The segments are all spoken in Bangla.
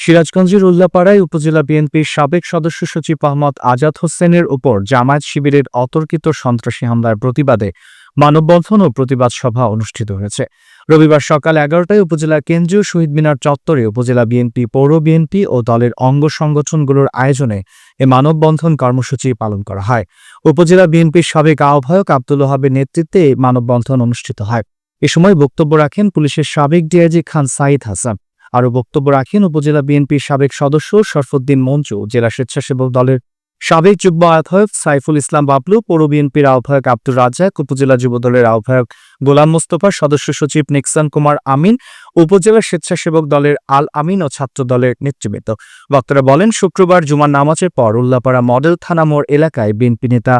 সিরাজগঞ্জের উল্লাপাড়ায় উপজেলা বিএনপির সাবেক সদস্য সচিব মোহাম্মদ আজাদ হোসেনের উপর জামায়াত শিবিরের অতর্কিত সন্ত্রাসী হামলার প্রতিবাদে মানববন্ধন ও প্রতিবাদ সভা অনুষ্ঠিত হয়েছে। রবিবার সকাল 11টায় উপজেলা কেন্দ্রীয় শহীদ মিনার চত্বরে উপজেলা বিএনপি, পৌর বিএনপি ও দলের অঙ্গ সংগঠনগুলোর আয়োজনে এ মানববন্ধন কর্মসূচি পালন করা হয়। উপজেলা বিএনপির সাবেক আহ্বায়ক আব্দুল ওহাবের নেতৃত্বে এই মানববন্ধন অনুষ্ঠিত হয়। এ সময় বক্তব্য রাখেন পুলিশের সাবেক ডিআইজি খান সাইদ হাসান। আরও বক্তব্য রাখেন উপজেলা বিএনপির সাবেক সদস্য শরফুদ্দিন মঞ্জু, জেলা স্বেচ্ছাসেবক দলের সাবেক যুগ্ম আহ্বায়ক সাইফুল ইসলাম বাবলু, পৌর বিএনপির আহ্বায়ক আব্দুর রাজ্জাক, উপজেলা যুবদলের আহ্বায়ক গোলাম মোস্তফা, সদস্য সচিব নিক্সন কুমার আমিন, উপজেলা স্বেচ্ছাসেবক দলের আল আমিন ও ছাত্র দলের নেতৃবৃন্দ। বক্তারা বলেন, শুক্রবার জুমার নামাজের পর উল্লাপাড়া মডেল থানা মোড় এলাকায় বিএনপি নেতা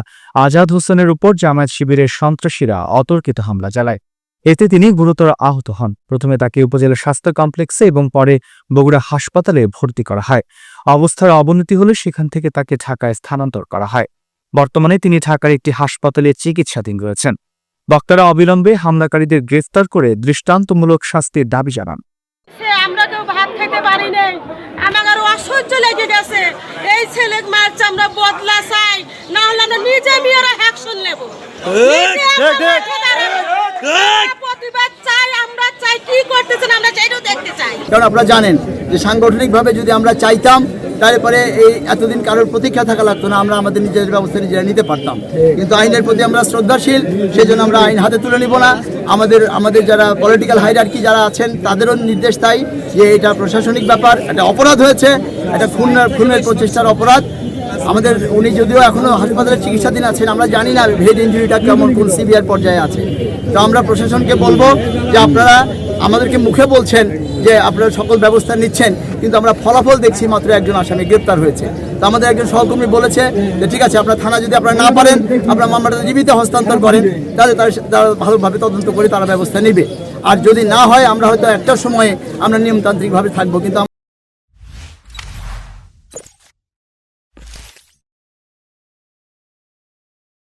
আজাদ হোসেনের উপর জামায়াত শিবিরের সন্ত্রাসীরা অতর্কিত হামলা চালায়। এতে তিনি গুরুতর আহত হন। প্রথমে তাকে উপজেলা স্বাস্থ্য কমপ্লেক্সে এবং পরে বগুড়া হাসপাতালে ভর্তি করা হয়। অবস্থার অবনতি হলে সেখান থেকে তাকে ঢাকায় স্থানান্তর করা হয়। বর্তমানে তিনি ঢাকার একটি হাসপাতালে চিকিৎসাধীন রয়েছেন। বক্তারা অবিলম্বে হামলাকারীদের গ্রেফতার করে দৃষ্টান্তমূলক শাস্তির দাবি জানান। আমরা কেউ ভাত খেতে পারি নাই, আমার অসহ্য লেগে গেছে। এই ছেলে মারছে, আমরা বদলা চাই, না হলে আমরা নিজে মেয়েরা অ্যাকশন নেব। প্রতিবাদ চাই, আমরা চাই কি করতেছেন, আমরা চাইও দেখতে চাই। কারণ আপনারা জানেন যে সাংগঠনিকভাবে যদি আমরা চাইতাম তারপরে এই এতদিন কারোর প্রতীক্ষা থাকা লাগতো না, আমরা আমাদের নিজের ব্যবস্থা নিজেরা নিতে পারতাম। কিন্তু আইনের প্রতি আমরা শ্রদ্ধাশীল, সেই জন্য আমরা আইন হাতে তুলে নিব না। আমাদের যারা পলিটিক্যাল হাইরার্কি যারা আছেন তাদেরও নির্দেশ তাই যে এটা প্রশাসনিক ব্যাপার, একটা অপরাধ হয়েছে, একটা খুনের প্রচেষ্টার অপরাধ। উনি যদিও এখনো হাসপাতালে চিকিৎসাধীন আছেন, আমরা জানি না হেড ইঞ্জুরিটা কেমন, কোন সিভিয়ার পর্যায়ে আছে। তো আমরা প্রশাসনকে বলবো যে আপনারা আমাদেরকে মুখে বলছেন যে আপনারা সকল ব্যবস্থা নিচ্ছেন, কিন্তু আমরা ফলাফল দেখছি মাত্র একজন আসামি গ্রেপ্তার হয়েছে। তো আমাদের একজন সহকর্মী বলেছে যে ঠিক আছে, আপনার থানা যদি আপনারা না পারেন, আপনার মামলাটা জীবিত হস্তান্তর করেন, তাহলে তারা ভালোভাবে তদন্ত করে তারা ব্যবস্থা নেবে। আর যদি না হয় আমরা হয়তো একটা সময়ে আমরা নিয়মতান্ত্রিকভাবে থাকবো, কিন্তু